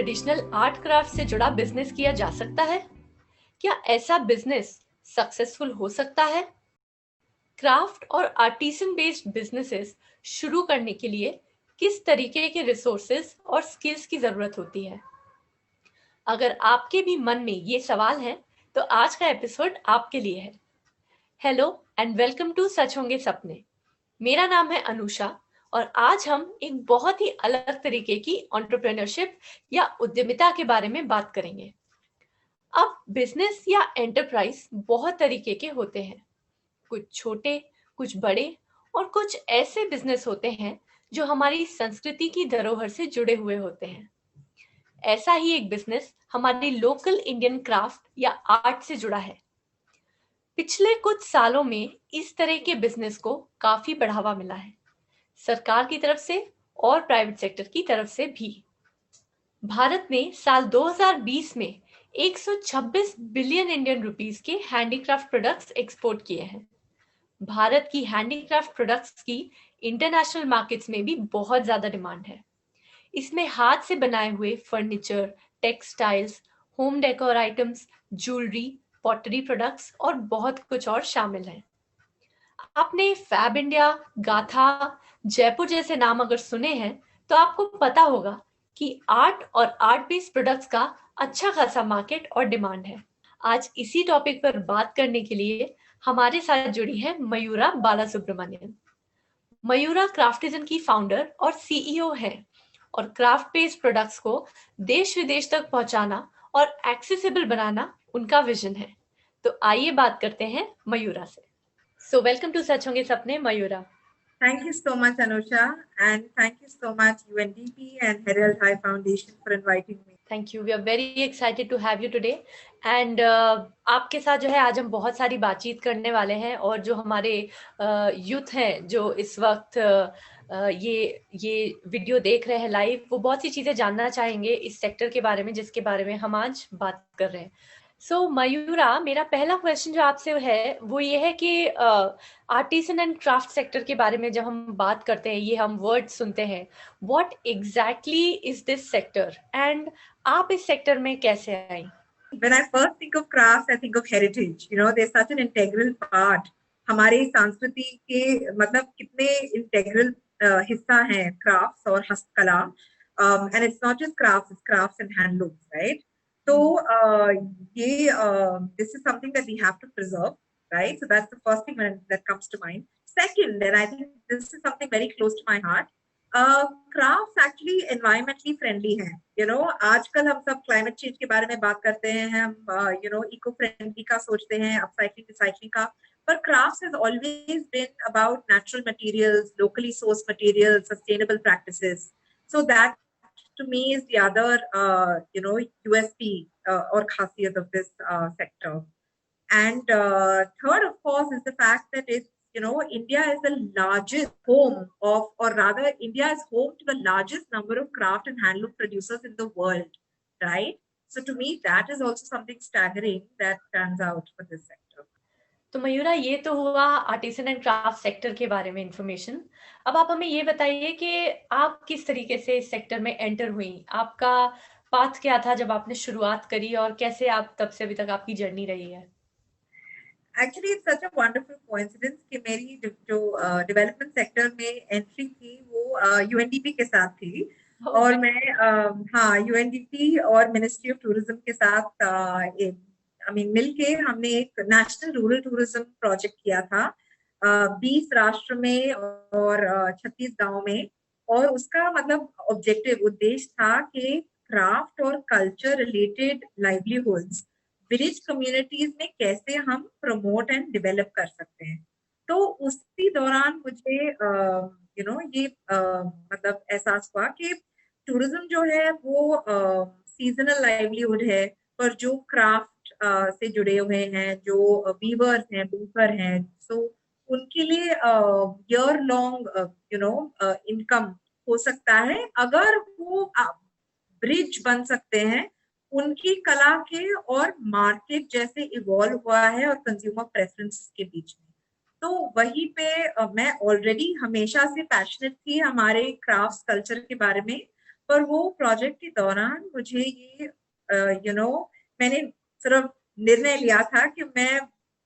Traditional art craft से जुड़ा business किया जा सकता है? क्या ऐसा बिजनेस सक्सेसफुल हो सकता है? क्राफ्ट और आर्टिसन बेस्ड बिजनेसेस शुरू करने के लिए किस तरीके के रिसोर्सेज और स्किल्स की जरूरत होती है? अगर आपके भी मन में ये सवाल है, तो आज का एपिसोड आपके लिए है। Hello and welcome to Sach Honge Sapne. मेरा नाम है अनुषा और आज हम एक बहुत ही अलग तरीके की एंटरप्रेन्योरशिप या उद्यमिता के बारे में बात करेंगे। अब बिजनेस या एंटरप्राइज बहुत तरीके के होते हैं। कुछ छोटे, कुछ बड़े और कुछ ऐसे बिजनेस होते हैं जो हमारी संस्कृति की धरोहर से जुड़े हुए होते हैं। ऐसा ही एक बिजनेस हमारी लोकल इंडियन क्राफ्ट या आर्ट से जुड़ा है। पिछले कुछ सालों में इस तरह के बिजनेस को काफी बढ़ावा मिला है, सरकार की तरफ से और प्राइवेट सेक्टर की तरफ से भी। भारत ने साल 2020 में 126 बिलियन इंडियन रुपीस के हैंडीक्राफ्ट प्रोडक्ट्स एक्सपोर्ट किए हैं। भारत की हैंडीक्राफ्ट प्रोडक्ट्स की इंटरनेशनल मार्केट्स में भी बहुत ज्यादा डिमांड है। इसमें हाथ से बनाए हुए furniture, textiles, home decor items, jewellery, pottery products और बहुत कुछ और शामिल है। आपने फैब इंडिया, गाथा, जयपुर जैसे नाम अगर सुने हैं, तो आपको पता होगा कि आर्ट और आर्ट बेस्ड प्रोडक्ट्स का अच्छा खासा मार्केट और डिमांड है। आज इसी टॉपिक पर बात करने के लिए हमारे साथ जुड़ी है मयूरा बालासुब्रमण्यन। मयूरा क्राफ्टिजन की फाउंडर और सीईओ है और क्राफ्ट बेस्ड प्रोडक्ट्स को देश विदेश तक पहुंचाना और एक्सेसिबल बनाना उनका विजन है। तो आइए बात करते हैं मयूरा से। So welcome to सच होंगे सपने, Mayura. Thank you so much, Anusha, and thank you so much UNDP and Herald High Foundation for inviting me. Thank you. We are very excited to have you today. And आपके साथ जो है आज हम बहुत सारी बातचीत करने वाले हैं और जो हमारे यूथ हैं जो इस वक्त ये वीडियो देख रहे हैं लाइव, वो बहुत सी चीजें जानना चाहेंगे इस सेक्टर के बारे में जिसके बारे में हम आज बात कर रहे हैं। सो मयूरा, मेरा पहला क्वेश्चन जो आपसे है वो ये है कि आर्टिसन एंड क्राफ्ट सेक्टर के बारे में जब हम बात करते हैं, ये हम वर्ड सुनते हैं, what exactly is this sector and आप इस सेक्टर में कैसे आई? When I first think of crafts, I think of heritage. You know, they're such an integral part. हमारे संस्कृति के मतलब कितने integral हिस्सा हैं crafts और हस्तकला. And it's not just crafts, it's crafts and handlooms, right? So this is something that we have to preserve, right? So that's the first thing that comes to mind. Second, and I think this is something very close to my heart. Craft actually environmentally friendly है। आजकल हम सब climate change के बारे में बात करते हैं, हम इको फ्रेंडली का सोचते हैं, अपसाइक्लिंग रिसाइक्लिंग का, पर craft has always been about natural materials, locally source materials, sustainable practices. So that to me is the other USP or khasiyat of this sector. And third, of course, is the fact that India is the largest home of, or rather, India is home to the largest number of craft and handloom producers in the world, right? So to me, that is also something staggering that stands out for this sector. तो मयूरा, ये तो हुआ artisan and craft sector के बारे में information. अब आप हमें ये बताइए कि आप किस तरीके से इस सेक्टर में एंटर हुई, आपका पाथ क्या था जब आपने शुरुआत करी और कैसे आप तब से अभी तक आपकी जर्नी रही है? Actually it's such a wonderful coincidence कि मेरी जो डेवलपमेंट सेक्टर में एंट्री थी वो यूएनडीपी के साथ थी। और मैं यूएनडीपी और मिनिस्ट्री ऑफ टूरिज्म के साथ मिलके हमने एक नेशनल रूरल टूरिज्म प्रोजेक्ट किया था 20 राष्ट्र में और 36 गांव में। और उसका मतलब ऑब्जेक्टिव उद्देश्य था कि क्राफ्ट और culture related livelihoods village communities में कैसे हम प्रमोट एंड डेवलप कर सकते हैं। तो उसी दौरान मुझे ये मतलब एहसास हुआ कि टूरिज्म जो है वो सीजनल लाइवलीहुड है, पर जो क्राफ्ट से जुड़े हुए हैं, जो वीवर्स हैं, बेकर हैं, सो उनके लिए ईयर लॉन्ग इनकम हो सकता है अगर वो ब्रिज बन सकते हैं उनकी कला के और मार्केट जैसे इवॉल्व हुआ है और कंज्यूमर प्रेफरेंसेस के बीच में। तो वहीं पे मैं ऑलरेडी हमेशा से पैशनेट थी हमारे क्राफ्ट्स कल्चर के बारे में। पर वो प्रोजेक्ट के दौरान मुझे ये मैंने सिर्फ निर्णय लिया था कि मैं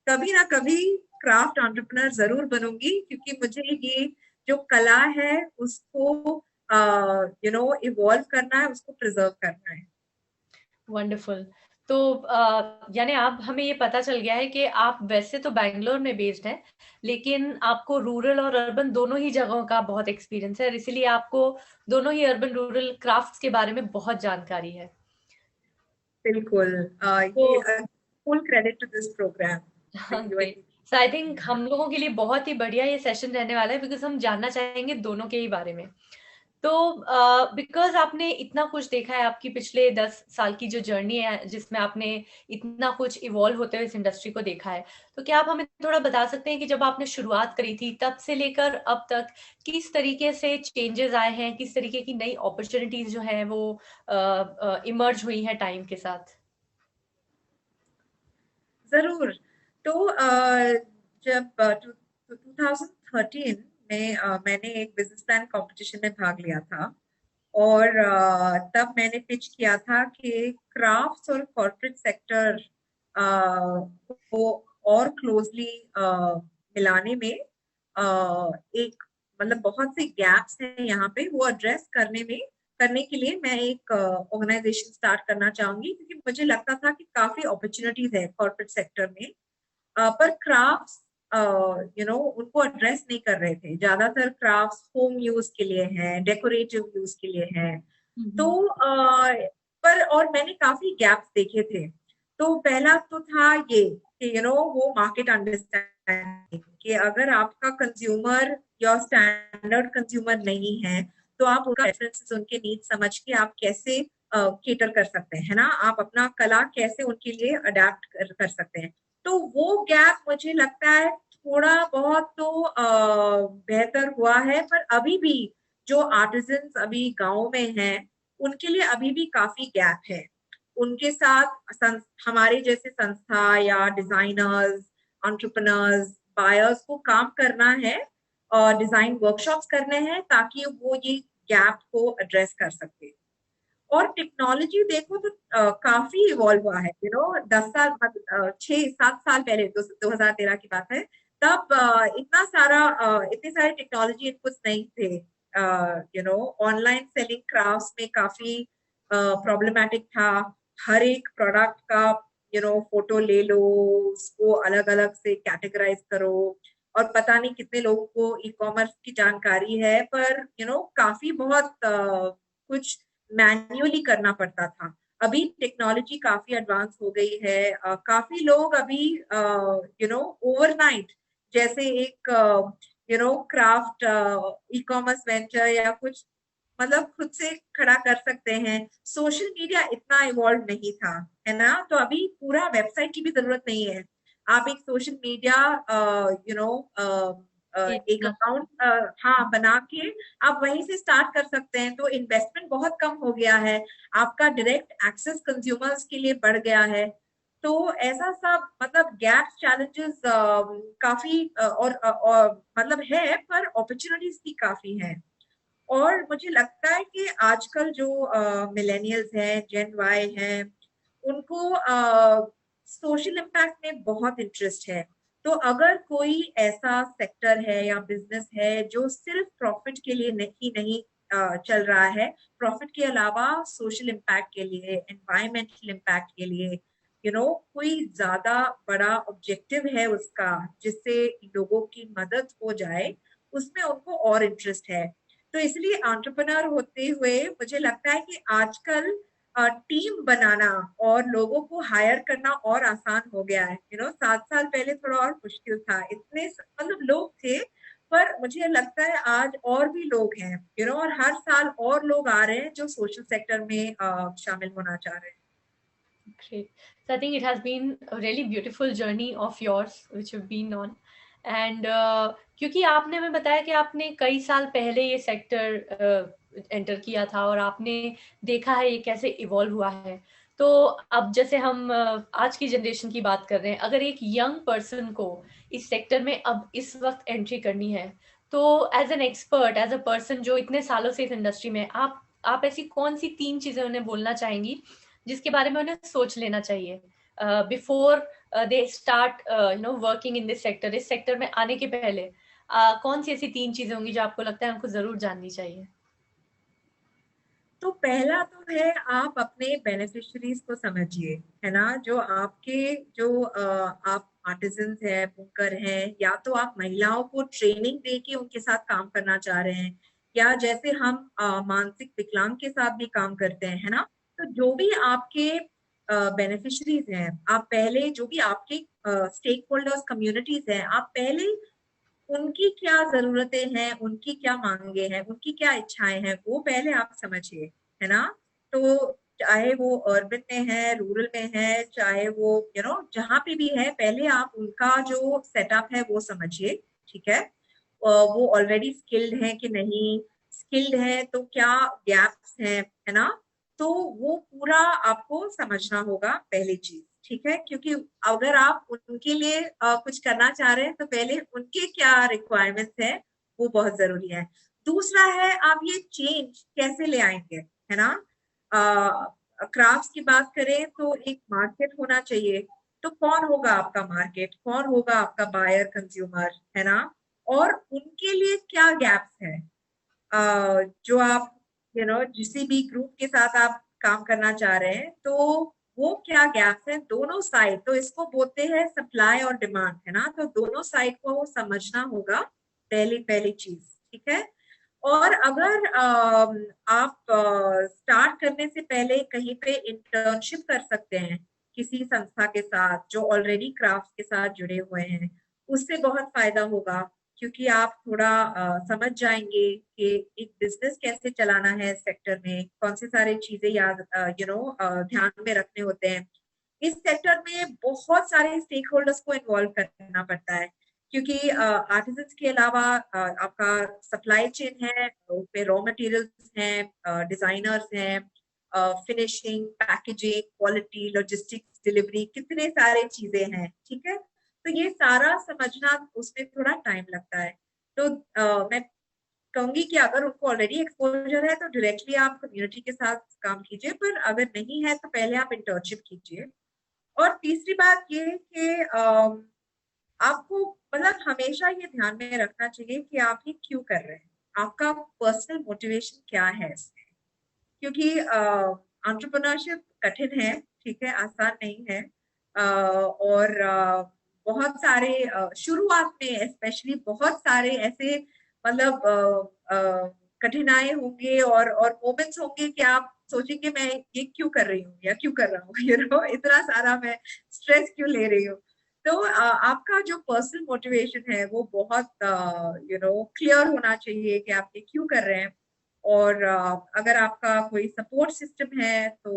कभी ना कभी क्राफ्ट एंटरप्रेन्योर जरूर बनूंगी, क्योंकि मुझे ये जो कला है उसको इवॉल्व करना है, उसको प्रिजर्व करना है। वंडरफुल। तो यानी आप हमें ये पता चल गया है कि आप वैसे तो बैंगलोर में बेस्ड हैं, लेकिन आपको रूरल और अर्बन दोनों ही जगहों का बहुत एक्सपीरियंस है और इसीलिए आपको दोनों ही अर्बन रूरल क्राफ्ट्स के बारे में बहुत जानकारी है। बिल्कुल। तो ये full credit to this program. Great. So I think हम लोगों के लिए बहुत ही बढ़िया ये सेशन रहने वाला है, बिकॉज हम जानना चाहेंगे दोनों के ही बारे में। तो बिकॉज आपने इतना कुछ देखा है, आपकी पिछले 10 साल की जो जर्नी है जिसमें आपने इतना कुछ इवॉल्व होते हुए इस इंडस्ट्री को देखा है, तो क्या आप हमें थोड़ा बता सकते हैं कि जब आपने शुरुआत करी थी तब से लेकर अब तक किस तरीके से चेंजेस आए हैं, किस तरीके की नई अपॉर्चुनिटीज जो है वो इमर्ज हुई हैं टाइम के साथ? जरूर। तो जब 2013 में मैंने एक बिजनेस प्लान कंपटीशन में भाग लिया था, और तब मैंने पिच किया था कि क्राफ्ट्स और कॉर्पोरेट सेक्टर को और क्लोजली मिलाने में एक मतलब बहुत से गैप्स हैं यहाँ पे, वो एड्रेस करने के लिए मैं एक ऑर्गेनाइजेशन स्टार्ट करना चाहूंगी, क्योंकि मुझे लगता था कि काफी अपॉर्चुनिटीज है कॉर्पोरेट सेक्टर में, पर क्राफ्ट्स उनको एड्रेस नहीं कर रहे थे। ज्यादातर क्राफ्ट्स होम यूज के लिए हैं, डेकोरेटिव यूज के लिए हैं। तो पर और मैंने काफी गैप्स देखे थे। तो पहला तो था ये कि वो मार्केट अंडरस्टैंडिंग, कि अगर आपका कंज्यूमर या स्टैंडर्ड कंज्यूमर नहीं है, तो आप उनका रेफरेंसेस, उनके नीड समझ के आप कैसे केटर कर सकते हैं, है ना, आप अपना कला कैसे उनके लिए अडेप्ट कर सकते हैं। तो वो गैप मुझे लगता है थोड़ा बहुत तो बेहतर हुआ है, पर अभी भी जो आर्टिजन्स अभी गांव में हैं उनके लिए अभी भी काफी गैप है। उनके साथ हमारे जैसे संस्था या डिजाइनर्स, एंटरप्रेन्योर्स, बायर्स को काम करना है, डिजाइन वर्कशॉप्स करने हैं, ताकि वो ये गैप को एड्रेस कर सके। और टेक्नोलॉजी देखो तो काफी इवॉल्व हुआ है। 10 साल 6-7 साल पहले, 2013 की बात है, तब इतने सारे टेक्नोलॉजी इनपुट्स नहीं थे। ऑनलाइन सेलिंग क्राफ्ट्स में काफी प्रॉब्लमेटिक था। हर एक प्रोडक्ट का फोटो ले लो, उसको अलग अलग से कैटेगराइज करो, और पता नहीं कितने लोगों को ई कॉमर्स की जानकारी है, पर काफी बहुत कुछ मैन्युअली करना पड़ता था। अभी टेक्नोलॉजी काफी एडवांस हो गई है। काफी लोग अभी ओवरनाइट जैसे एक क्राफ्ट ई कॉमर्स वेंचर या कुछ मतलब खुद से खड़ा कर सकते हैं। सोशल मीडिया इतना इवॉल्व नहीं था, है ना, तो अभी पूरा वेबसाइट की भी जरूरत नहीं है। आप एक सोशल मीडिया एक अकाउंट हाँ बना के आप वहीं से स्टार्ट कर सकते हैं। तो इन्वेस्टमेंट बहुत कम हो गया है, आपका डायरेक्ट एक्सेस कंज्यूमर्स के लिए बढ़ गया है। तो ऐसा सब मतलब गैप्स, चैलेंजेस काफी और मतलब है, पर अपॉर्चुनिटीज भी काफी हैं। और मुझे लगता है कि आजकल जो मिलेनियल्स हैं, जेन वाई हैं, उनको सोशल इम्पैक्ट में बहुत इंटरेस्ट है। तो अगर कोई ऐसा सेक्टर है या बिजनेस है जो सिर्फ प्रॉफिट के लिए नहीं चल रहा है, प्रॉफिट के अलावा सोशल इम्पैक्ट के लिए, एनवायरमेंटल इम्पैक्ट के लिए, कोई ज्यादा बड़ा ऑब्जेक्टिव है उसका, जिससे लोगों की मदद हो जाए, उसमें उनको और इंटरेस्ट है। तो इसलिए एंटरप्रेन्योर होते हुए मुझे लगता है कि आजकल टीम बनाना और लोगों को हायर करना और आसान हो गया है। 7 साल पहले थोड़ा और मुश्किल था, इतने मतलब लोग थे, पर मुझे लगता है आज और भी लोग हैं, और हर साल और लोग आ रहे हैं जो सोशल सेक्टर में शामिल होना चाह रहे हैं। Great. So I think it has been a really beautiful journey of yours which you've been on. And क्योंकि आपने हमें बताया कि आपने कई साल पहले ये सेक्टर एंटर किया था और आपने देखा है ये कैसे इवॉल्व हुआ है। तो अब जैसे हम आज की जनरेशन की बात कर रहे हैं, अगर एक यंग पर्सन को इस सेक्टर में अब इस वक्त एंट्री करनी है, तो as an expert, as a person जो इतने सालों से इस इंडस्ट्री में, आप आप ऐसी कौन सी 3 चीजें उन्हें बोलना चाहेंगी जिसके बारे में उन्हें सोच लेना चाहिए before they start working in this sector? इस सेक्टर में आने के पहले कौन सी ऐसी 3 चीजें होंगी जो आपको लगता है उनको जरूर जाननी चाहिए? तो पहला तो है, आप अपने बेनिफिशरीज को समझिए, है ना। जो आपके जो आप आर्टिजन्स हैं, बुनकर हैं, या तो आप महिलाओं को ट्रेनिंग दे के उनके साथ काम करना चाह रहे हैं, या जैसे हम मानसिक विकलांग के साथ भी काम करते हैं, है ना। तो जो भी आपके बेनिफिशरीज हैं, आप पहले जो भी आपके स्टेक होल्डर्स कम्युनिटीज हैं, आप पहले उनकी क्या जरूरतें हैं, उनकी क्या मांगे हैं, उनकी क्या इच्छाएं हैं, वो पहले आप समझिए, है ना। तो चाहे वो अर्बन में है, रूरल में है, चाहे वो जहाँ पे भी है, पहले आप उनका जो सेटअप है वो समझिए, ठीक है। वो ऑलरेडी स्किल्ड है कि नहीं, स्किल्ड है तो क्या गैप्स हैं, है ना। तो वो पूरा आपको समझना होगा, पहली चीज, ठीक है। क्योंकि अगर आप उनके लिए कुछ करना चाह रहे हैं, तो पहले उनके क्या रिक्वायरमेंट्स है वो बहुत जरूरी है। दूसरा है, आप ये चेंज कैसे ले आएंगे, है ना। क्राफ्ट्स की बात करें तो एक मार्केट होना चाहिए। तो कौन होगा आपका मार्केट, कौन होगा आपका बायर कंज्यूमर, है ना। और उनके लिए क्या गैप्स है, जो आप जिस भी ग्रुप के साथ आप काम करना चाह रहे हैं, तो वो क्या गैप्स हैं दोनों साइड। तो इसको बोलते हैं सप्लाई और डिमांड, है ना। तो दोनों साइड को समझना होगा, पहली पहली चीज, ठीक है। और अगर आप स्टार्ट करने से पहले कहीं पे इंटर्नशिप कर सकते हैं किसी संस्था के साथ जो ऑलरेडी क्राफ्ट के साथ जुड़े हुए हैं, उससे बहुत फायदा होगा। क्योंकि आप थोड़ा समझ जाएंगे कि एक बिजनेस कैसे चलाना है, इस सेक्टर में कौन सी सारी चीजें याद ध्यान में रखने होते हैं। इस सेक्टर में बहुत सारे स्टेक होल्डर्स को इन्वॉल्व करना पड़ता है। क्योंकि आर्टिजन्स के अलावा आपका सप्लाई चेन है, उसमें रॉ मटेरियल्स हैं, डिजाइनर्स हैं, finishing, packaging, quality, logistics, delivery, कितने सारे चीजें हैं, ठीक है। तो ये सारा समझना, उसमें थोड़ा टाइम लगता है। तो मैं कहूंगी कि अगर उनको ऑलरेडी एक्सपोजर है तो डायरेक्टली आप कम्युनिटी के साथ काम कीजिए, पर अगर नहीं है तो पहले आप इंटर्नशिप कीजिए। और तीसरी बात ये है कि आपको मतलब हमेशा ये ध्यान में रखना चाहिए कि आप ये क्यों कर रहे हैं, आपका पर्सनल मोटिवेशन क्या है इसमें। क्योंकि एंटरप्रेन्योरशिप कठिन है, ठीक है, आसान नहीं है। और बहुत सारे शुरुआत में स्पेशली बहुत सारे ऐसे मतलब कठिनाई होंगे और मोमेंट्स होंगे कि आप सोचेंगे मैं ये क्यों कर रही हूँ या क्यों कर रहा हूँ, इतना सारा मैं स्ट्रेस क्यों ले रही हूँ। तो आपका जो पर्सनल मोटिवेशन है वो बहुत क्लियर होना चाहिए कि आप ये क्यों कर रहे हैं। और अगर आपका कोई सपोर्ट सिस्टम है तो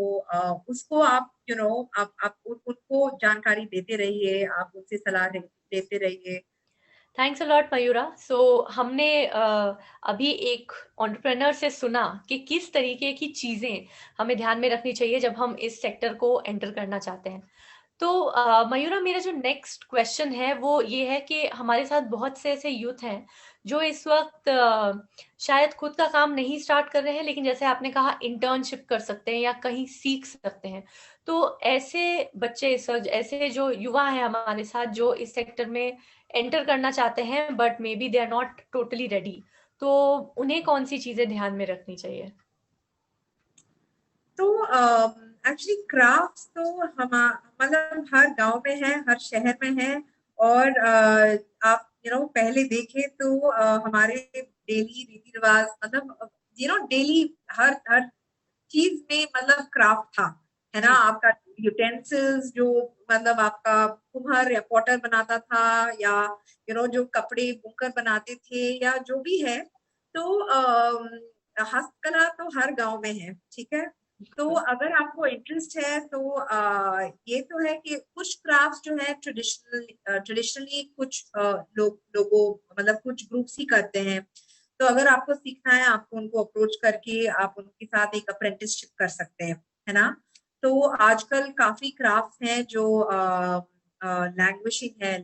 उसको आप आप उनको जानकारी देते रहिए, आप उनसे सलाह देते रहिए। Thanks a lot Mayura. So हमने अभी एक एंटरप्रेन्योर से सुना कि किस तरीके की चीज़ें हमें ध्यान में रखनी चाहिए जब हम इस सेक्टर को एंटर करना चाहते हैं। तो मयूरा, मेरा जो नेक्स्ट क्वेश्चन है वो ये है कि हमारे साथ बहुत से ऐसे यूथ हैं जो इस वक्त शायद खुद का काम नहीं स्टार्ट कर रहे हैं, लेकिन जैसे आपने कहा इंटर्नशिप कर सकते हैं या कहीं सीख सकते हैं। तो ऐसे बच्चे इस वक्त, ऐसे जो युवा हैं हमारे साथ जो इस सेक्टर में एंटर करना चाहते हैं but maybe they are not totally ready, तो उन्हें कौन सी चीजें ध्यान में रखनी चाहिए? तो एक्चुअली क्राफ्ट्स तो हम मतलब हर गांव में है, हर शहर में है। और आप पहले देखें तो हमारे डेली रीति रिवाज मतलब डेली हर हर चीज में मतलब क्राफ्ट था, है ना। जी। आपका यूटेंसिल्स जो मतलब आपका कुम्हार या पॉटर बनाता था, या जो कपड़े बुनकर बनाते थे, या जो भी है। तो हस्तकला तो हर गांव में है, ठीक है। तो बिल्कुल। अगर आपको इंटरेस्ट है तो ये तो है कि कुछ क्राफ्ट जो है ट्रेडिशनली कुछ लोगों मतलब कुछ ग्रुप्स ही करते हैं। तो अगर आपको सीखना है, आपको उनको अप्रोच करके आप उनके साथ एक अप्रेंटिसशिप कर सकते हैं, है ना। तो आजकल काफी क्राफ्ट हैं जो लैंग्वेजिंग है,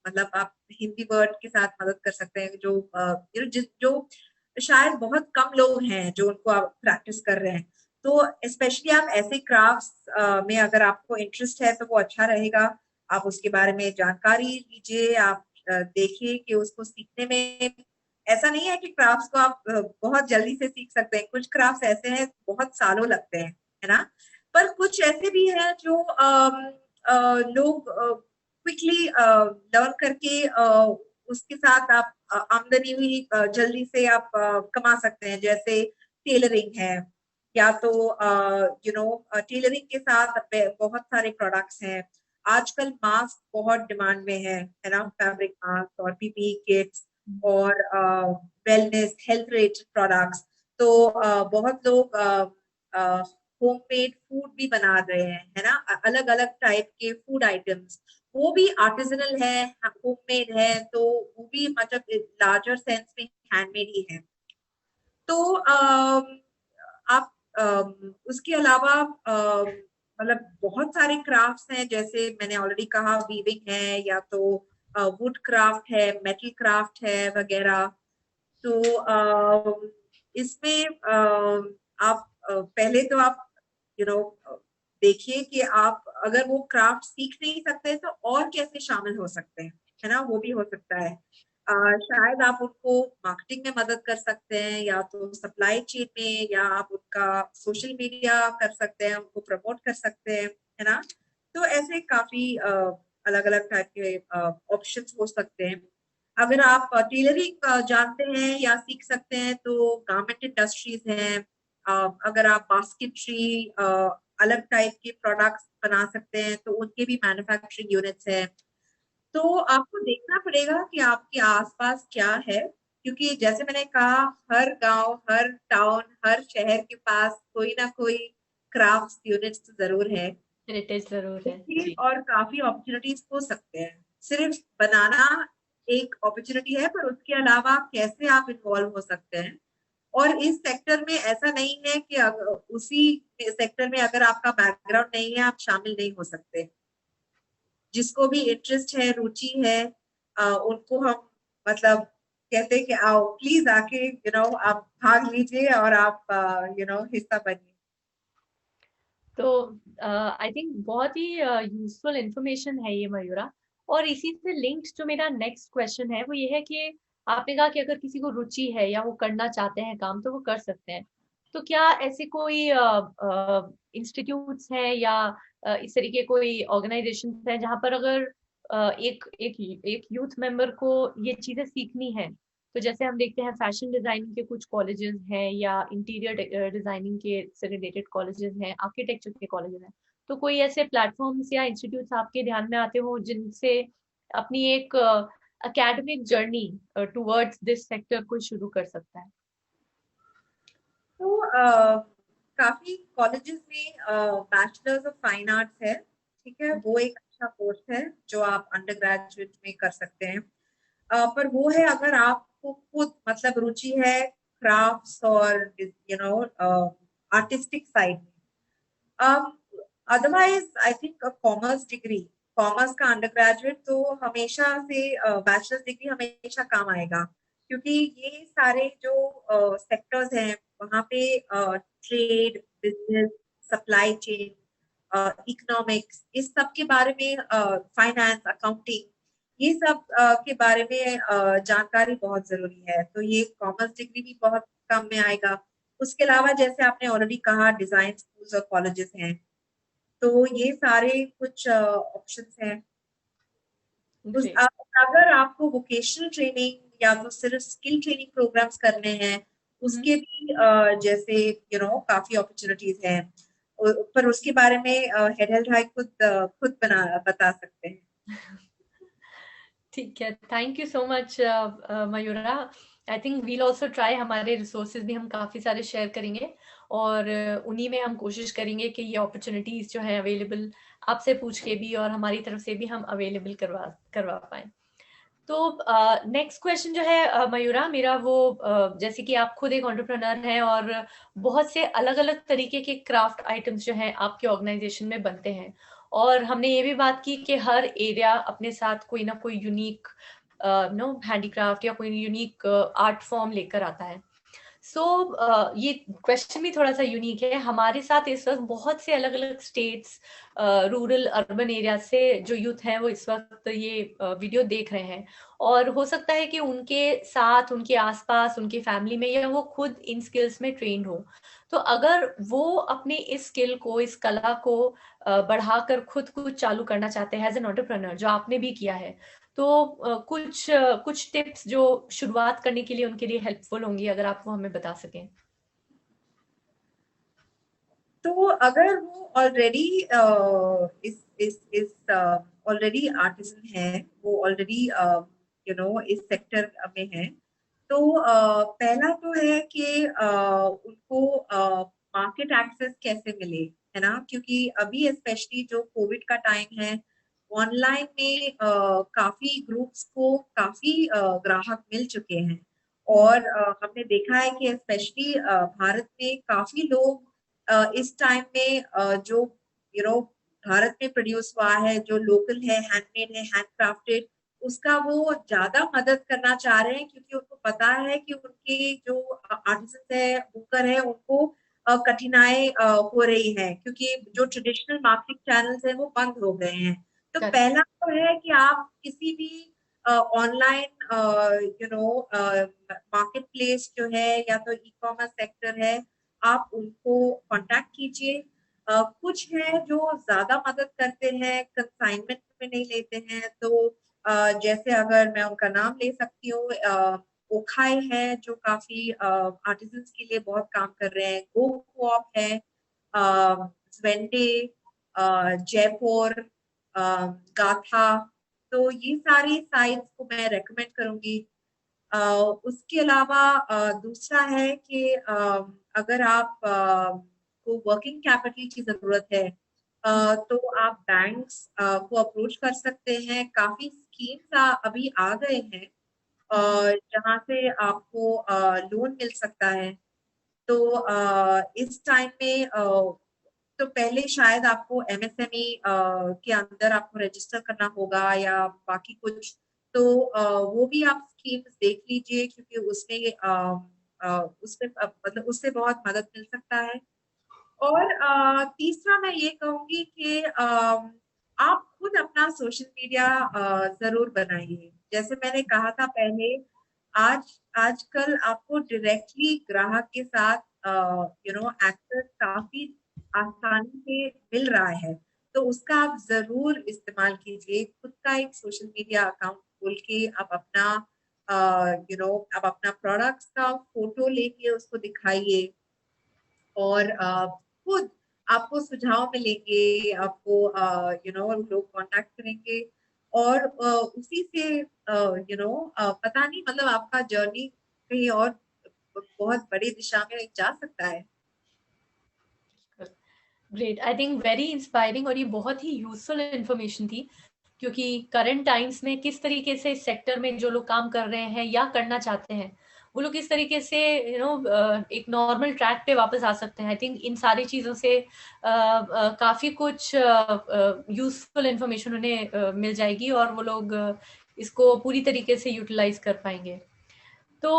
मतलब आप हिंदी वर्ड के साथ मदद कर सकते हैं, जो शायद बहुत कम लोग हैं जो उनको आप प्रैक्टिस कर रहे हैं। तो स्पेशली आप ऐसे क्राफ्ट्स में अगर आपको इंटरेस्ट है तो वो अच्छा रहेगा। आप उसके बारे में जानकारी लीजिए, आप देखिए कि उसको सीखने में ऐसा नहीं है कि क्राफ्ट्स को आप बहुत जल्दी से सीख सकते हैं। कुछ क्राफ्ट्स ऐसे हैं बहुत सालों लगते हैं, है ना। पर कुछ ऐसे भी हैं जो लोग क्विकली लर्न करके उसके साथ आप आमदनी भी जल्दी से आप कमा सकते हैं। जैसे टेलरिंग है, या तो टेलरिंग के साथ बहुत सारे प्रोडक्ट्स हैं। आजकल मास्क बहुत डिमांड में है ना, फैब्रिक मास्क और पीपीई किट्स और वेलनेस हेल्थ रिलेटेड प्रोडक्ट्स। तो बहुत लोग होममेड फूड भी बना रहे हैं, है ना, अलग अलग टाइप के फूड आइटम्स। वो भी आर्टिजनल है, होममेड है, तो वो भी मतलब लार्जर सेंस में हैंडमेड ही है। तो आप उसके अलावा मतलब बहुत सारे क्राफ्ट्स हैं, जैसे मैंने ऑलरेडी कहा वीविंग है, या तो वुड क्राफ्ट है, मेटल क्राफ्ट है वगैरह। तो इसमें आप पहले तो आप यू नो देखिए कि आप अगर वो क्राफ्ट सीख नहीं सकते तो और कैसे शामिल हो सकते हैं, है ना, वो भी हो सकता है। शायद आप उनको मार्केटिंग में मदद कर सकते हैं, या तो सप्लाई चेन में, या आप उनका सोशल मीडिया कर सकते हैं, उनको प्रमोट कर सकते हैं, है ना। तो ऐसे काफी अलग अलग टाइप के ऑप्शंस हो सकते हैं। अगर आप टेलरिंग जानते हैं या सीख सकते हैं तो गारमेंट इंडस्ट्रीज हैं। अगर आप बास्केटरी अलग टाइप के प्रोडक्ट्स बना सकते हैं तो उनके भी मैन्युफैक्चरिंग यूनिट्स हैं। तो आपको देखना पड़ेगा कि आपके आसपास क्या है, क्योंकि जैसे मैंने कहा हर गांव, हर टाउन, हर शहर के पास कोई ना कोई क्राफ्ट यूनिट्स जरूर है। हेरिटेज जरूर है देखिए, जी। और काफी अपॉर्चुनिटीज हो सकते हैं। सिर्फ बनाना एक अपॉर्चुनिटी है, पर उसके अलावा कैसे आप इन्वॉल्व हो सकते हैं। और इस सेक्टर में ऐसा नहीं है कि उसी सेक्टर में अगर आपका बैकग्राउंड नहीं है आप शामिल नहीं हो सकते। जिसको भी इंटरेस्ट है, रुचि है, उनको हम मतलब कहते हैं कि आओ प्लीज आके आप भाग लीजिए और आप हिस्सा बनिए। तो आई थिंक बहुत ही यूजफुल इंफॉर्मेशन है ये मयूरा। और इसी से लिंक्ड जो मेरा नेक्स्ट क्वेश्चन है वो ये है कि आपने कहा कि अगर किसी को रुचि है या वो करना चाहते हैं काम तो वो कर सकते हैं। तो क्या ऐसे कोई इंस्टीट्यूट्स हैं या इस तरीके कोई ऑर्गेनाइजेशन हैं जहाँ पर अगर एक एक एक यूथ मेंबर को ये चीजें सीखनी है, तो जैसे हम देखते हैं फैशन डिजाइनिंग के कुछ कॉलेजेस हैं या इंटीरियर डिजाइनिंग के से रिलेटेड कॉलेजेस हैं, आर्किटेक्चर के कॉलेजेस हैं, तो कोई ऐसे प्लेटफॉर्म्स या इंस्टीट्यूट्स आपके ध्यान में आते हो जिनसे अपनी एक academic journey towards this sector को शुरू कर सकता है? तो काफी कॉलेजेस में बैचलर्स ऑफ फाइन आर्ट्स है, ठीक है, वो एक अच्छा कोर्स है जो आप अंडर ग्रेजुएट में कर सकते हैं। पर वो है अगर आपको खुद मतलब रुचि है क्राफ्ट्स और आर्टिस्टिक साइड में। Otherwise I think commerce degree, commerce का अंडर ग्रेजुएट तो हमेशा से बैचलर्स डिग्री हमेशा काम आएगा, क्योंकि ये सारे जो सेक्टर्स हैं वहाँ पे trade, business, supply chain, economics, इस सब के बारे में, फाइनेंस, अकाउंटिंग, ये सब के बारे में जानकारी बहुत जरूरी है। तो ये कॉमर्स डिग्री भी बहुत काम में आएगा। उसके अलावा जैसे आपने ऑलरेडी कहा डिजाइन स्कूल्स और कॉलेजेस हैं, तो ये सारे कुछ ऑप्शंस हैं। ग्रेट। अगर आपको वोकेशनल ट्रेनिंग या तो सिर्फ स्किल ट्रेनिंग प्रोग्राम्स करने हैं, उसके भी जैसे काफी अपॉर्चुनिटीज हैं। पर उसके बारे में हेड हेल्थ हाई खुद खुद बता सकते हैं। ठीक है, thank you so much Mayura. I think we'll also try, हमारे रिसोर्सेज भी हम काफ़ी सारे शेयर करेंगे और उन्हीं में हम कोशिश करेंगे कि ये अपॉर्चुनिटीज़ जो है अवेलेबल आपसे पूछ के भी और हमारी तरफ से भी हम अवेलेबल करवा करवा पाएँ। तो नेक्स्ट क्वेश्चन जो है मयूरा मेरा वो जैसे कि आप खुद एक एंटरप्रेन्योर हैं और बहुत से अलग अलग तरीके के क्राफ्ट आइटम्स जो हैं आपके ऑर्गेनाइजेशन में बनते हैं, और हमने ये भी बात की कि हर एरिया अपने साथ कोई ना कोई यूनिक नो हैंडीक्राफ्ट या कोई यूनिक आर्ट फॉर्म लेकर आता है। सो ये क्वेश्चन भी थोड़ा सा यूनिक है। हमारे साथ इस वक्त बहुत से अलग अलग स्टेट्स, रूरल अर्बन एरिया से जो यूथ हैं वो इस वक्त ये वीडियो देख रहे हैं, और हो सकता है कि उनके साथ, उनके आसपास, उनके फैमिली में, या वो खुद इन स्किल्स में ट्रेंड हो। तो अगर वो अपने इस स्किल को, इस कला को बढ़ाकर खुद कुछ चालू करना चाहते हैं एज एन एंटरप्रेन्योर, जो आपने भी किया है, तो कुछ टिप्स जो शुरुआत करने के लिए उनके लिए हेल्पफुल होंगी, अगर आप वो हमें बता सकें। तो अगर वो ऑलरेडी इस ऑलरेडी आर्टिसन है, वो ऑलरेडी इस सेक्टर में है, तो पहला तो है कि उनको मार्केट एक्सेस कैसे मिले, है ना, क्योंकि अभी स्पेशली जो कोविड का टाइम है, ऑनलाइन में काफी ग्रुप्स को काफी ग्राहक मिल चुके हैं। और हमने देखा है कि स्पेशली भारत में काफी लोग इस टाइम में जो भारत में प्रोड्यूस हुआ है, जो लोकल है, हैंडमेड है, हैंडक्राफ्टेड, उसका वो ज्यादा मदद करना चाह रहे हैं, क्योंकि उनको पता है कि उनके जो आर्टिस्ट है, बुकर है, उनको कठिनाई हो रही है, क्योंकि जो ट्रेडिशनल मार्केटिंग चैनल्स हैं वो बंद हो गए हैं। तो करेक्ट। पहला तो है कि आप किसी भी ऑनलाइन मार्केट प्लेस जो है या तो ई कॉमर्स सेक्टर है, आप उनको कांटेक्ट कीजिए। कुछ है जो ज्यादा मदद करते हैं, कंसाइनमेंट में नहीं लेते हैं, तो जैसे अगर मैं उनका नाम ले सकती हूँ, ओखाई है जो काफी आर्टिजन्स के लिए बहुत काम कर रहे हैं, गो कोऑप है, ज्वेंडे, जयपुर, गाथा, तो ये सारी साइट्स को मैं रेकमेंड करूंगी। उसके अलावा दूसरा है कि अगर आप को वर्किंग कैपिटल की जरूरत है, तो आप बैंक्स को अप्रोच कर सकते हैं। काफी स्कीम्स अभी आ गए हैं जहाँ से आपको लोन मिल सकता है। तो इस टाइम में तो पहले शायद आपको एमएसएमई के अंदर आपको रजिस्टर करना होगा या बाकी कुछ, तो वो भी आप स्कीम्स देख लीजिए, क्योंकि उसमें मतलब उससे बहुत मदद मिल सकता है। और तीसरा मैं ये कहूंगी कि आप खुद अपना सोशल मीडिया जरूर बनाइए। जैसे मैंने कहा था पहले, आजकल आपको डायरेक्टली ग्राहक के साथ एक्सेस काफी आसानी से मिल रहा है, तो उसका आप जरूर इस्तेमाल कीजिए। खुद का एक सोशल मीडिया अकाउंट खोल के आप अपना आप अपना प्रोडक्ट्स का फोटो लेके उसको दिखाइए, और खुद आपको सुझाव मिलेंगे, आपको लोग कांटेक्ट करेंगे, और उसी से पता नहीं, मतलब आपका जर्नी कहीं और बहुत बड़ी दिशा में जा सकता है। Great, I think very inspiring, और ये बहुत ही यूजफुल इंफॉर्मेशन थी, क्योंकि करंट टाइम्स में किस तरीके से इस सेक्टर में जो लोग काम कर रहे हैं या करना चाहते हैं, वो लोग किस तरीके से एक नॉर्मल ट्रैक पे वापस आ सकते हैं। आई थिंक इन सारी चीज़ों से काफ़ी कुछ यूजफुल इंफॉर्मेशन उन्हें मिल जाएगी, और वो लोग इसको पूरी तरीके से यूटिलाइज कर पाएंगे। तो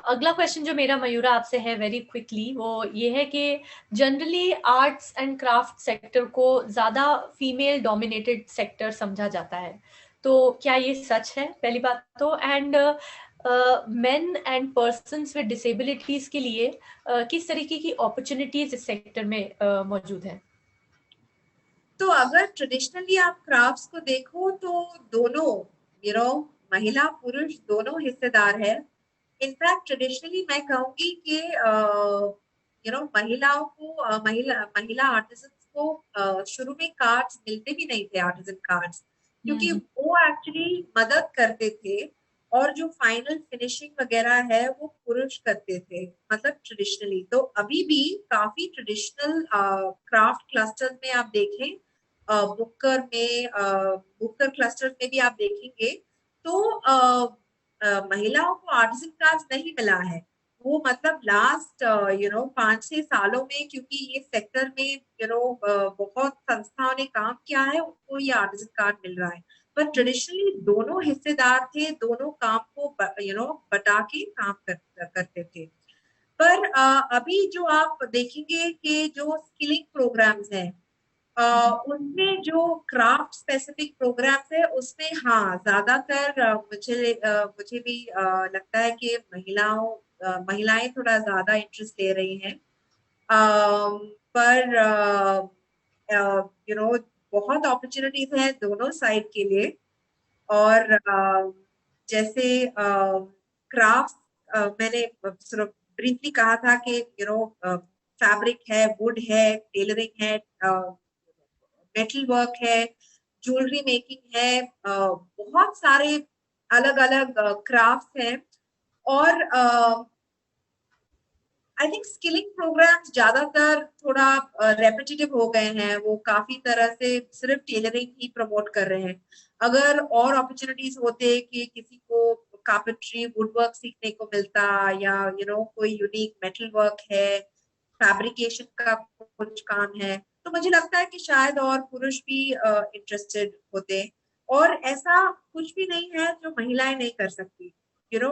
अगला क्वेश्चन जो मेरा मयूरा आपसे है वेरी क्विकली, वो ये है कि generally arts and craft sector को ज़्यादा फीमेल डोमिनेटेड सेक्टर समझा जाता है, तो क्या ये सच है, पहली बात तो। And main and persons with disabilities के लिए किस तरीके की अपॉर्चुनिटीज इस सेक्टर में मौजूद है? तो अगर ट्रेडिशनली आप क्राफ्ट्स को देखो तो दोनों, महिला पुरुष दोनों हिस्सेदार है। इनफैक्ट ट्रेडिशनली मैं कहूंगी कि महिलाओं को महिला आर्टिसंस को शुरू में कार्ड्स मिलते भी नहीं थे, आर्टिसन कार्ड्स, क्योंकि हम्म। वो एक्चुअली मदद करते थे, और जो फाइनल फिनिशिंग वगैरह है वो पुरुष करते थे, मतलब ट्रेडिशनली। तो अभी भी काफी ट्रेडिशनल क्राफ्ट क्लस्टर्स में आप देखें, बुकर क्लस्टर में भी आप देखेंगे, तो महिलाओं को आर्टिसन कार्ड नहीं मिला है। वो मतलब लास्ट 5-6 सालों में, क्योंकि ये सेक्टर में बहुत संस्थाओं ने काम किया है, उनको ये आर्टिसन कार्ड मिल रहा है। पर ट्रेडिशनली दोनों हिस्सेदार थे, दोनों काम को बटा के काम करते थे। पर अभी जो आप देखेंगे कि जो स्किलिंग प्रोग्राम्स हैं, उनमें जो क्राफ्ट स्पेसिफिक प्रोग्राम्स है उसमें हाँ ज्यादातर मुझे भी लगता है कि महिलाएं थोड़ा ज्यादा इंटरेस्ट ले रही हैं। पर बहुत अपॉर्चुनिटीज हैं दोनों साइड के लिए। और जैसे क्राफ्ट, मैंने सिर्फ ब्रीफली कहा था कि फैब्रिक है, वुड है, टेलरिंग है, मेटल वर्क है, ज्वेलरी मेकिंग है, बहुत सारे अलग अलग क्राफ्ट हैं। और आई थिंक स्किलिंग प्रोग्राम्स ज्यादातर थोड़ा रेपिटेटिव हो गए हैं, वो काफी तरह से सिर्फ टेलरिंग ही प्रमोट कर रहे हैं। अगर और अपॉर्चुनिटीज होते कि किसी को कार्पेंट्री, वुड वर्क सीखने को मिलता, या कोई यूनिक मेटल वर्क है, फैब्रिकेशन का कुछ काम है, तो मुझे लगता है कि शायद और पुरुष भी इंटरेस्टेड होते। और ऐसा कुछ भी नहीं है जो महिलाएं नहीं कर सकती।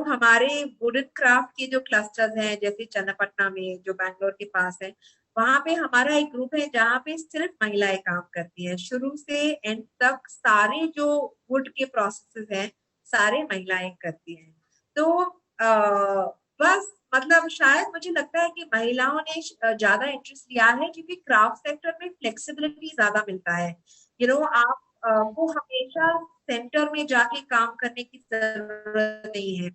हमारे वुडन क्राफ्ट के जो क्लस्टर्स हैं, जैसे चन्नापटना में जो बैंगलोर के पास है, वहां पे हमारा एक ग्रुप है जहाँ पे सिर्फ महिलाएं काम करती हैं। शुरू से एंड तक सारे जो वुड के प्रोसेसेस हैं, सारे महिलाएं करती हैं। तो बस मतलब शायद मुझे लगता है कि महिलाओं ने ज्यादा इंटरेस्ट लिया है, क्योंकि क्राफ्ट सेक्टर में फ्लेक्सिबिलिटी ज्यादा मिलता है। आप को हमेशा सेंटर में जाके काम करने की जरूरत नहीं है।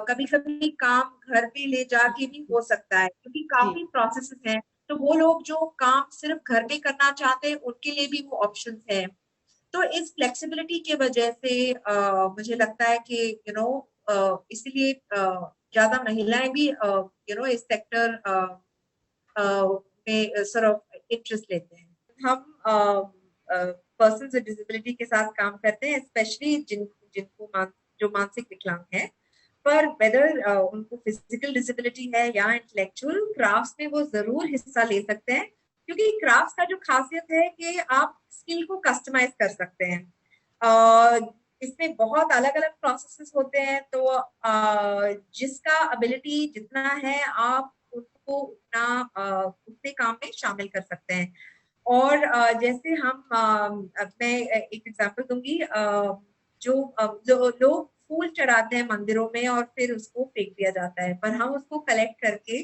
कभी कभी काम घर पे ले जाके भी हो सकता है, क्योंकि जी काफी प्रोसेसेस हैं। तो वो लोग जो काम सिर्फ घर में करना चाहते हैं, उनके लिए भी वो ऑप्शंस है। तो इस फ्लेक्सिबिलिटी की वजह से मुझे लगता है कि इसलिए ज्यादा महिलाएं भी इस सेक्टर में सिर्फ इंटरेस्ट लेते हैं। हम पर्सन विद डिसेबिलिटी के साथ काम करते हैं, स्पेशली जिनको जो मानसिक विकलांग है। पर वेदर उनको फिजिकल डिसेबिलिटी है या इंटेलेक्चुअल, क्राफ्ट्स में वो जरूर हिस्सा ले सकते हैं, क्योंकि क्राफ्ट्स का जो खासियत है कि आप स्किल को कस्टमाइज कर सकते हैं। इसमें बहुत अलग अलग प्रोसेसेस होते हैं, तो जिसका एबिलिटी जितना है, आप उसको उतने काम में शामिल कर सकते हैं। और जैसे अब मैं एक एग्जांपल दूंगी। जो लोग फूल चढ़ाते हैं मंदिरों में और फिर उसको फेंक दिया जाता है, पर हम उसको कलेक्ट करके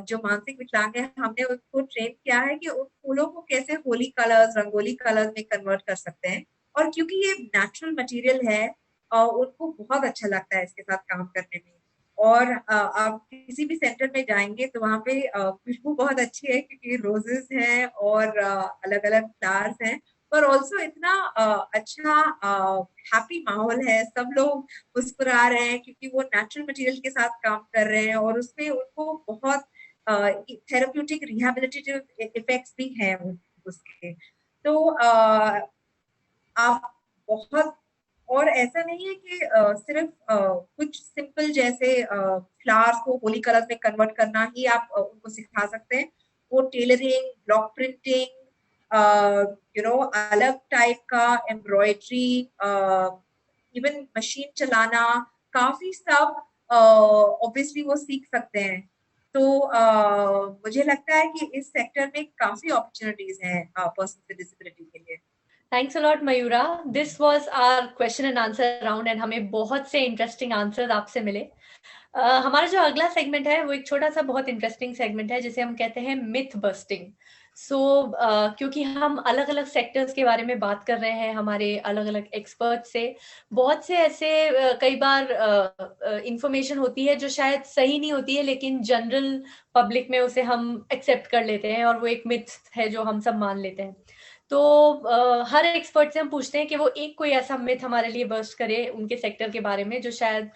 जो मानसिक विकलांग है, हमने उसको ट्रेन किया है कि उन फूलों को कैसे होली कलर्स, रंगोली कलर्स में कन्वर्ट कर सकते हैं। और क्योंकि ये नेचुरल मटेरियल है, उनको बहुत अच्छा लगता है इसके साथ काम करने में। और आप किसी भी सेंटर में जाएंगे तो वहां पे खुशबू बहुत अच्छी है, क्योंकि रोजेस हैं और अलग अलग फ्लावर्स हैं। पर ऑल्सो इतना अच्छा हैप्पी माहौल है, सब लोग मुस्कुरा रहे हैं, क्योंकि वो नेचुरल मटेरियल के साथ काम कर रहे हैं, और उसमें उनको बहुत थेराप्यूटिक रिहैबिलिटेटिव इफेक्ट्स भी हैं उसके। तो आप बहुत, और ऐसा नहीं है कि सिर्फ कुछ सिंपल जैसे फ्लावर्स को होली कलर्स में कन्वर्ट करना ही आप उनको सिखा सकते हैं। वो टेलरिंग, ब्लॉक प्रिंटिंग, अलग टाइप का एम्ब्रॉयडरी, इवन मशीन चलाना, काफी सब ऑब्वियसली वो सीख सकते हैं। तो मुझे लगता है कि इस सेक्टर में काफी अपॉर्चुनिटीज हैं पर्सन विद डिसेबिलिटी के लिए। Thanks a lot Mayura. This was our question and answer round एंड हमें बहुत से इंटरेस्टिंग आंसर्स आपसे मिले। हमारा जो अगला सेगमेंट है वो एक छोटा सा बहुत इंटरेस्टिंग सेगमेंट है, जिसे हम कहते हैं मिथ बस्टिंग। सो क्योंकि हम अलग अलग सेक्टर्स के बारे में बात कर रहे हैं, हमारे अलग अलग एक्सपर्ट से बहुत से ऐसे कई बार इंफॉर्मेशन होती है जो शायद सही नहीं होती है, लेकिन जनरल पब्लिक में उसे हम एक्सेप्ट कर लेते हैं और वो एक मिथ है जो हम सब मान लेते हैं। तो हर एक्सपर्ट से हम पूछते हैं कि वो एक कोई ऐसा मिथ हमारे लिए बस्ट करे उनके सेक्टर के बारे में जो शायद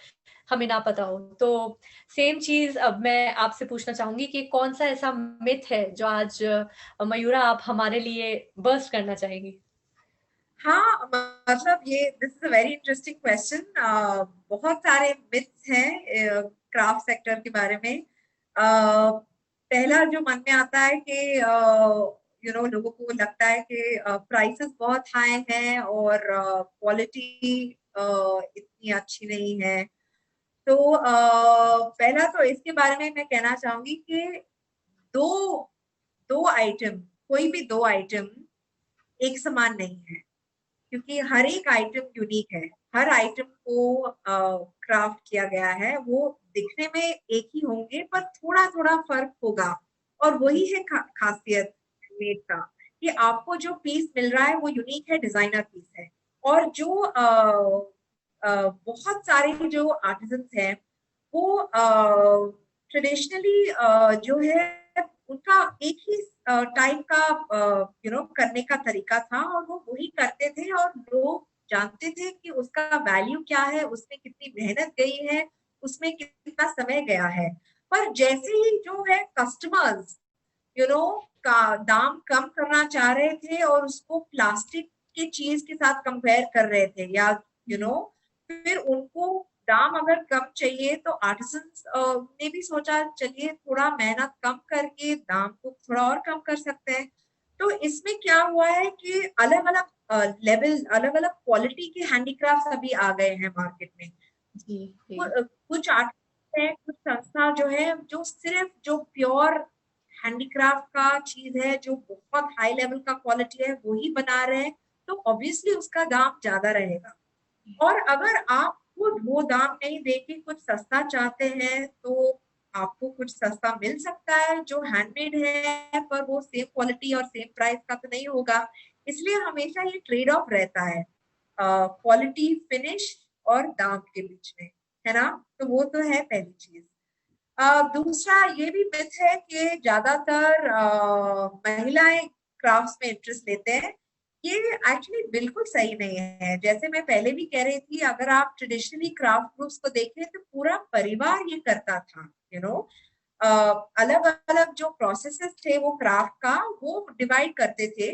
हमें ना पता हो। तो सेम चीज अब मैं आपसे पूछना चाहूंगी कि कौन सा ऐसा मिथ है जो आज मयूरा आप हमारे लिए बस्ट करना चाहेंगी। हाँ, मतलब ये this is a very interesting question. बहुत सारे मिथ्स हैं क्राफ्ट सेक्टर के बारे में। पहला जो मन में आता है कि लोगों को लगता है कि प्राइसेस बहुत हाई हैं और क्वालिटी इतनी अच्छी नहीं है। तो पहला तो इसके बारे में मैं कहना चाहूंगी कि दो दो आइटम, कोई भी दो आइटम एक समान नहीं है, क्योंकि हर एक आइटम यूनिक है। हर आइटम को क्राफ्ट किया गया है, वो दिखने में एक ही होंगे पर थोड़ा थोड़ा फर्क होगा। और वही है खासियत मेड का, कि आपको जो पीस मिल रहा है वो यूनिक है, डिजाइनर पीस है। और जो बहुत सारे जो आर्टिजन्स हैं वो ट्रेडिशनली जो है उनका एक ही टाइप का करने का तरीका था, और वो वही करते थे, और लोग जानते थे कि उसका वैल्यू क्या है, उसमें कितनी मेहनत गई है, उसमें कितना समय गया है। पर जैसे ही जो है कस्टमर्स का दाम कम करना चाह रहे थे और उसको प्लास्टिक की चीज के साथ कंपेयर कर रहे थे, या यू नो फिर उनको दाम अगर कम चाहिए, तो आर्टिसंस ने भी सोचा चलिए थोड़ा मेहनत कम करके दाम को थोड़ा और कम कर सकते हैं। तो इसमें क्या हुआ है कि अलग अलग लेवल, अलग अलग क्वालिटी के हैंडीक्राफ्ट अभी आ गए हैं मार्केट में। जी जी। कुछ आर्टिस्ट है, कुछ संस्था जो है जो सिर्फ जो प्योर हैंडीक्राफ्ट का चीज है, जो बहुत हाई लेवल का क्वालिटी है, वो ही बना रहे हैं। तो ऑब्वियसली उसका दाम ज्यादा रहेगा। और अगर आप खुद वो दाम नहीं देके कुछ सस्ता चाहते हैं, तो आपको कुछ सस्ता मिल सकता है जो हैंडमेड है, पर वो सेम क्वालिटी और सेम प्राइस का तो नहीं होगा। इसलिए हमेशा ये ट्रेड ऑफ रहता है क्वालिटी, फिनिश और दाम के बीच में, है ना। तो वो तो है पहली चीज। दूसरा ये भी मिथ है कि ज्यादातर महिलाएं क्राफ्ट्स में इंटरेस्ट लेते हैं। ये एक्चुअली बिल्कुल सही नहीं है। जैसे मैं पहले भी कह रही थी, अगर आप ट्रेडिशनली क्राफ्ट ग्रुप्स को देखें तो पूरा परिवार ये करता था, अलग अलग जो प्रोसेसेस थे वो क्राफ्ट का, वो डिवाइड करते थे।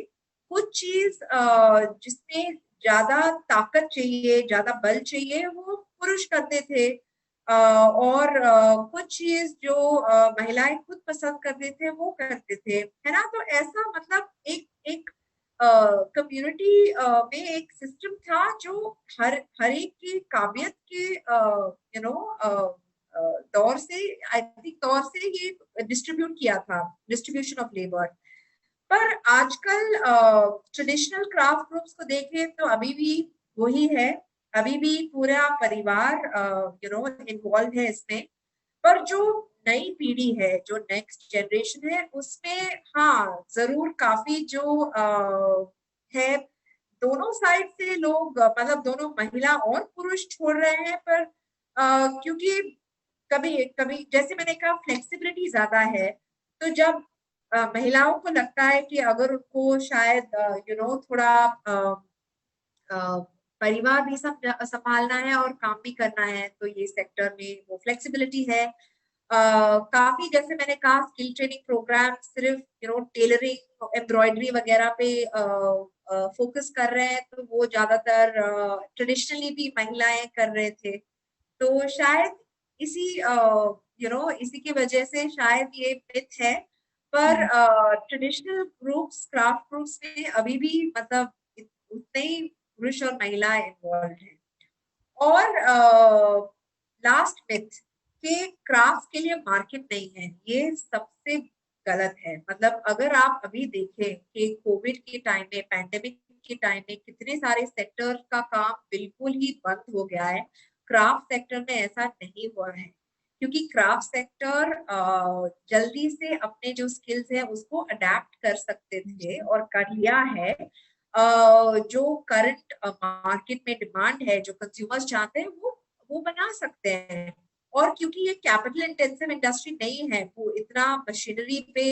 कुछ चीज जिसमें ज्यादा ताकत चाहिए, ज्यादा बल चाहिए, वो पुरुष करते थे। और कुछ चीज जो महिलाएं खुद पसंद करते थे वो करते थे, है ना। तो ऐसा मतलब एक एक कम्युनिटी में एक सिस्टम था जो हर हर एक की काबिलियत के दौर से, आर्थिक तौर से ये डिस्ट्रीब्यूट किया था, डिस्ट्रीब्यूशन ऑफ लेबर। पर आजकल ट्रेडिशनल क्राफ्ट ग्रुप्स को देखें तो अभी भी वही है। अभी भी पूरा परिवार इन्वॉल्व है इसमें। पर जो नई पीढ़ी है, जो नेक्स्ट जनरेशन है, उसमें हाँ जरूर काफी जो है, दोनों साइड से लोग मतलब दोनों महिला और पुरुष छोड़ रहे हैं। पर क्योंकि कभी कभी जैसे मैंने कहा फ्लेक्सिबिलिटी ज्यादा है, तो जब महिलाओं को लगता है कि अगर उनको शायद थोड़ा अ, परिवार भी संभालना है और काम भी करना है, तो ये सेक्टर में वो फ्लेक्सिबिलिटी है। काफी जैसे मैंने कहा स्किल ट्रेनिंग प्रोग्राम सिर्फ टेलरिंग, एम्ब्रॉयडरी वगैरह पे फोकस कर रहे हैं, तो वो ज्यादातर ट्रेडिशनली भी महिलाएं कर रहे थे। तो शायद इसी इसी की वजह से शायद ये मिथ है। पर ट्रेडिशनल ग्रुप्स, क्राफ्ट ग्रुप्स में अभी भी मतलब उतने ही पुरुष और महिलाएं इन्वॉल्व हैं। और लास्ट मिथ कि क्राफ्ट के लिए मार्केट नहीं है, ये सबसे गलत है। मतलब अगर आप अभी देखें कि कोविड के टाइम में, पैंडेमिक के टाइम में कितने सारे सेक्टर का काम बिल्कुल ही बंद हो गया है, क्राफ्ट सेक्टर में ऐसा नहीं हुआ है। क्योंकि क्राफ्ट सेक्टर जल्दी से अपने जो स्किल्स है उसको अडेप्ट कर सकते थे और कर लिया है। जो करंट मार्केट में डिमांड है, जो कंज्यूमर्स चाहते हैं, वो बना सकते हैं। और क्योंकि ये कैपिटल इंटेंसिव इंडस्ट्री नहीं है, वो इतना मशीनरी पे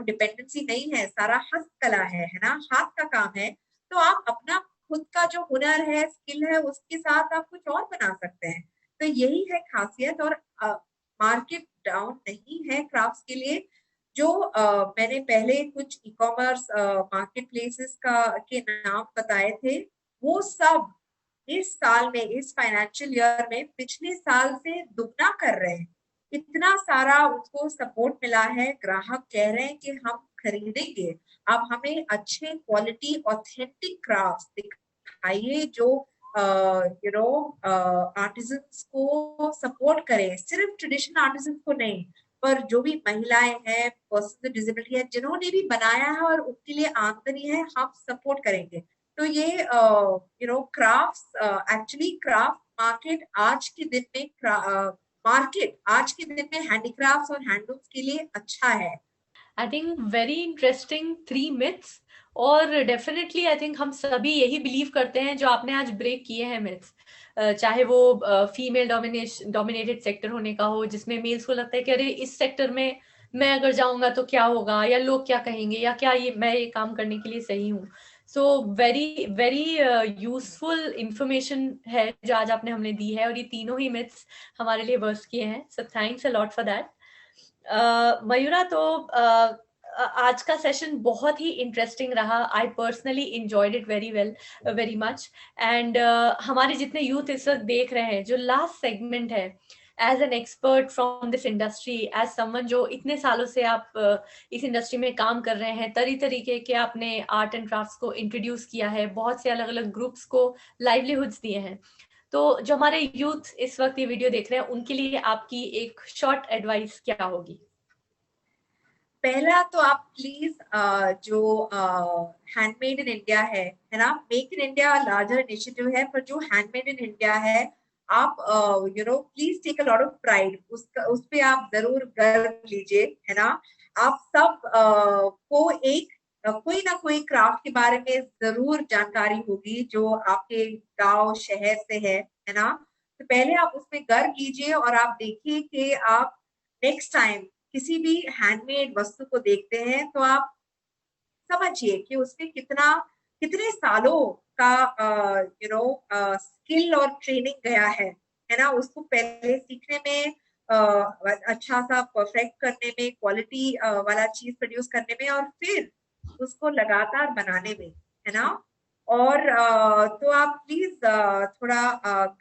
डिपेंडेंसी नहीं है, सारा हस्तकला है ना, हाथ का काम है। तो आप अपना खुद का जो हुनर है, स्किल है, उसके साथ आप कुछ और बना सकते हैं। तो यही है खासियत। और मार्केट डाउन नहीं है क्राफ्ट्स के लिए। जो मैंने पहले कुछ ई कॉमर्स मार्केट प्लेसेस का के नाम बताए थे, वो सब इस साल में, इस फाइनेंशियल ईयर में पिछले साल से दुगना कर रहे हैं। इतना सारा उनको सपोर्ट मिला है, ग्राहक कह रहे हैं कि हम खरीदेंगे, आप हमें अच्छे क्वालिटी ऑथेंटिक क्राफ्ट दिखाइए जो आर्टिजन्स को सपोर्ट करें, सिर्फ ट्रेडिशनल आर्टिजन्स को नहीं, पर जो भी महिलाएं हैं, पर्सन विद डिसेबिलिटी है, जिन्होंने भी बनाया है और उनके लिए आमदनी है, हम सपोर्ट करेंगे। तो ये क्राफ्ट, एक्चुअली क्राफ्ट मार्केट आज के दिन में हैंडीक्राफ्ट्स और हैंडलूम्स के लिए अच्छा है। I think very interesting 3 myths, और डेफिनेटली आई थिंक हम सभी यही बिलीव करते हैं जो आपने आज ब्रेक किए हैं मिथ्स, चाहे वो फीमेल डोमिनेटेड सेक्टर होने का हो, जिसमें मेल्स को लगता है कि अरे इस सेक्टर में मैं अगर जाऊंगा तो क्या होगा, या लोग क्या कहेंगे, या क्या मैं ये काम करने के लिए सही हूँ। So very very useful information है जो आज आपने हमने दी है, और ये तीनों ही मिथ्स हमारे लिए बर्स्ट किए हैं। So thanks a lot for that. Mayura, तो आज का सेशन बहुत ही इंटरेस्टिंग रहा। I personally enjoyed it very much. And हमारे जितने यूथ इस वक्त देख रहे हैं, जो लास्ट सेगमेंट है, as an expert from this industry, as someone जो इतने सालों से आप इस इंडस्ट्री में काम कर रहे हैं, तरीके के आपने आर्ट एंड क्राफ्ट्स को इंट्रोड्यूस किया है, बहुत से अलग अलग ग्रुप्स को लाइवलीहुड्स दिए हैं, तो जो हमारे यूथ इस वक्त ये वीडियो देख रहे हैं, उनके लिए आपकी एक शॉर्ट एडवाइस क्या होगी? पहला तो आप प्लीज जो हैंडमेड इन इंडिया है ना, make in India larger initiative है, पर जो हैंडमेड इन इंडिया है, आप please take a lot of pride, उस पे आप जरूर गर्व लीजिए, है ना। आप सब को एक कोई ना कोई क्राफ्ट के बारे में जरूर जानकारी होगी जो आपके गांव शहर से है ना। तो पहले आप उसमें गर्व कीजिए, और आप देखिए कि आप नेक्स्ट टाइम किसी भी हैंडमेड वस्तु को देखते हैं तो आप समझिए कि उसमें कितने सालों का स्किल और ट्रेनिंग गया है ना। उसको पहले सीखने में, अच्छा सा परफेक्ट करने में, क्वालिटी वाला चीज प्रोड्यूस करने में, और फिर उसको लगातार बनाने में, है ना। और तो आप प्लीज थोड़ा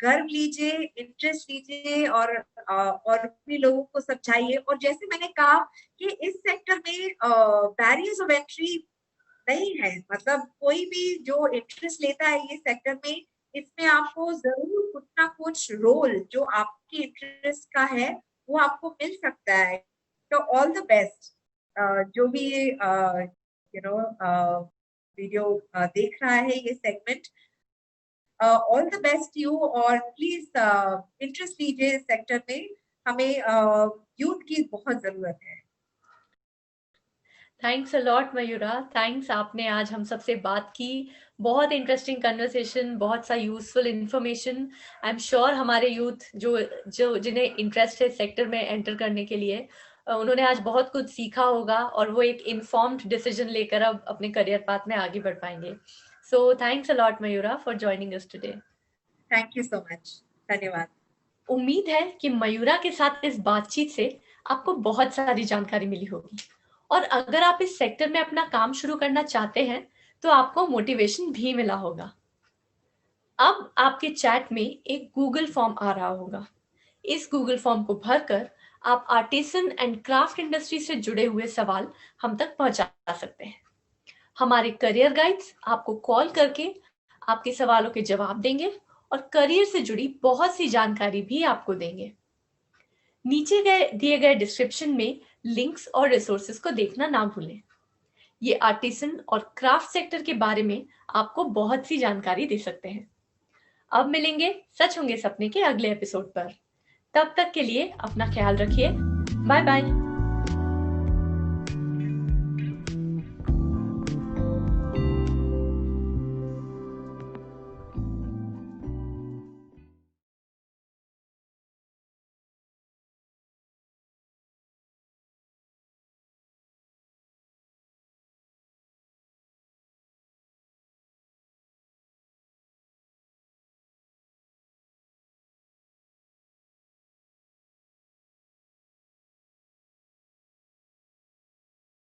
गर्व लीजिए, इंटरेस्ट लीजिए, और भी लोगों को समझाइए। और जैसे मैंने कहा कि इस सेक्टर में बैरियर्स ऑफ एंट्री नहीं है, मतलब कोई भी जो इंटरेस्ट लेता है ये सेक्टर में, इसमें आपको जरूर कुछ ना कुछ रोल जो आपके इंटरेस्ट का है वो आपको मिल सकता है। तो ऑल द बेस्ट जो भी वीडियो देख रहा है ये segment, all the best you, और प्लीज इंटरेस्ट लीजिए इस सेक्टर में, हमें यूथ की बहुत जरूरत है। Thanks a lot Mayura, thanks, आपने आज हम सबसे बात की, बहुत इंटरेस्टिंग कन्वर्सेशन, बहुत सा useful information. I am sure हमारे यूथ जो जो जिन्हें इंटरेस्ट है सेक्टर में एंटर करने के लिए, उन्होंने आज बहुत कुछ सीखा होगा, और वो एक इन्फॉर्म्ड डिसीजन लेकर अब अपने करियर पाथ में आगे बढ़ पाएंगे। सो thanks a lot Mayura for joining us today. Thank you so much, धन्यवाद। उम्मीद है कि मयूरा के साथ इस बातचीत से आपको बहुत सारी जानकारी मिली होगी, और अगर आप इस सेक्टर में अपना काम शुरू करना चाहते हैं तो आपको मोटिवेशन भी मिला होगा। अब आपके चैट में एक गूगल फॉर्म आ रहा होगा। इस गूगल फॉर्म को भरकर आप आर्टिसन एंड क्राफ्ट इंडस्ट्री से जुड़े हुए सवाल हम तक पहुंचा सकते हैं। हमारे करियर गाइड्स आपको कॉल करके आपके सवालों के जवाब देंगे, और करियर से जुड़ी बहुत सी जानकारी भी आपको देंगे। नीचे दिए गए डिस्क्रिप्शन में लिंक्स और रिसोर्सेज को देखना ना भूलें। ये आर्टिसन और क्राफ्ट सेक्टर के बारे में आपको बहुत सी जानकारी दे सकते हैं। अब मिलेंगे सच होंगे सपने के अगले एपिसोड पर। तब तक के लिए अपना ख्याल रखिए। Bye bye.